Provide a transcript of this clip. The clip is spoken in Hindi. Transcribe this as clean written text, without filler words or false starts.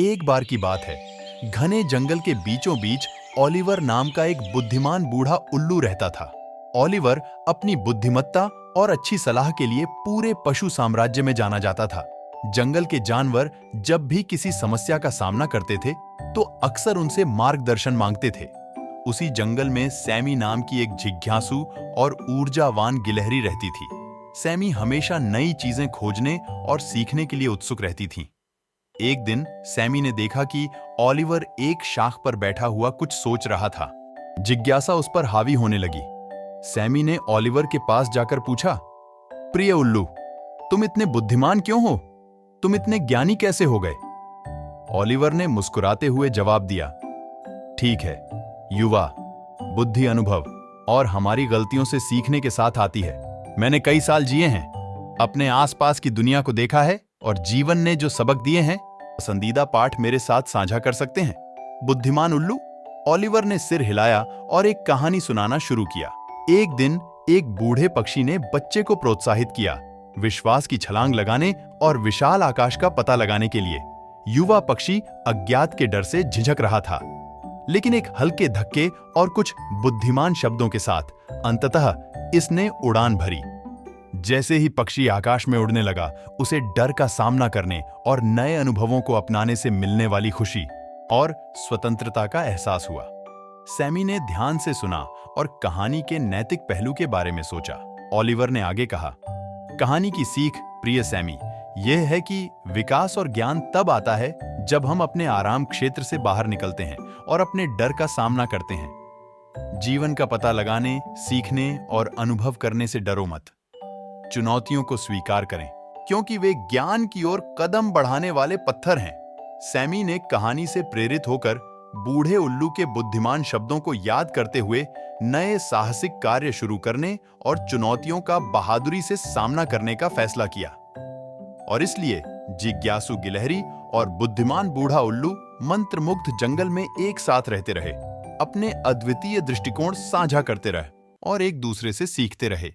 एक बार की बात है, घने जंगल के बीचों बीच ओलिवर नाम का एक बुद्धिमान बूढ़ा उल्लू रहता था। ओलिवर अपनी बुद्धिमत्ता और अच्छी सलाह के लिए पूरे पशु साम्राज्य में जाना जाता था। जंगल के जानवर जब भी किसी समस्या का सामना करते थे, तो अक्सर उनसे मार्गदर्शन मांगते थे। उसी जंगल में सैमी नाम की एक जिज्ञासु और ऊर्जावान गिलहरी रहती थी। सैमी हमेशा नई चीजें खोजने और सीखने के लिए उत्सुक रहती थी। एक दिन सैमी ने देखा कि ओलिवर एक शाख पर बैठा हुआ कुछ सोच रहा था। जिज्ञासा उस पर हावी होने लगी। सैमी ने ओलिवर के पास जाकर पूछा, प्रिय उल्लू, तुम इतने बुद्धिमान क्यों हो? तुम इतने ज्ञानी कैसे हो गए? ओलिवर ने मुस्कुराते हुए जवाब दिया, ठीक है युवा, बुद्धि अनुभव और हमारी गलतियों से सीखने के साथ आती है। मैंने कई साल जिए हैं, अपने आसपास की दुनिया को देखा है और जीवन ने जो सबक दिए हैं, पसंदीदा पाठ मेरे साथ साझा कर सकते हैं। बुद्धिमान उल्लू, ओलिवर ने सिर हिलाया और एक कहानी सुनाना शुरू किया। एक दिन एक बूढ़े पक्षी ने बच्चे को प्रोत्साहित किया, विश्वास की छलांग लगाने और विशाल आकाश का पता लगाने के लिए। युवा पक्षी अज्ञात के डर से झिझक रहा था, लेकिन एक हल्के धक्के और कुछ बुद्धिमान शब्दों के साथ अंततः इसने उड़ान भरी। जैसे ही पक्षी आकाश में उड़ने लगा, उसे डर का सामना करने और नए अनुभवों को अपनाने से मिलने वाली खुशी और स्वतंत्रता का एहसास हुआ। सैमी ने ध्यान से सुना और कहानी के नैतिक पहलू के बारे में सोचा। ओलिवर ने आगे कहा, कहानी की सीख प्रिय सैमी यह है कि विकास और ज्ञान तब आता है जब हम अपने आराम क्षेत्र से बाहर निकलते हैं और अपने डर का सामना करते हैं। जीवन का पता लगाने, सीखने और अनुभव करने से डरो मत। चुनौतियों को स्वीकार करें, क्योंकि वे ज्ञान की ओर कदम बढ़ाने वाले पत्थर हैं। सैमी ने कहानी से प्रेरित होकर बूढ़े उल्लू के बुद्धिमान शब्दों को याद करते हुए नए साहसिक कार्य शुरू करने और चुनौतियों का बहादुरी से सामना करने का फैसला किया। और इसलिए जिज्ञासु गिलहरी और बुद्धिमान बूढ़ा उल्लू मंत्रमुग्ध जंगल में एक साथ रहते रहे, अपने अद्वितीय दृष्टिकोण साझा करते रहे और एक दूसरे से सीखते रहे।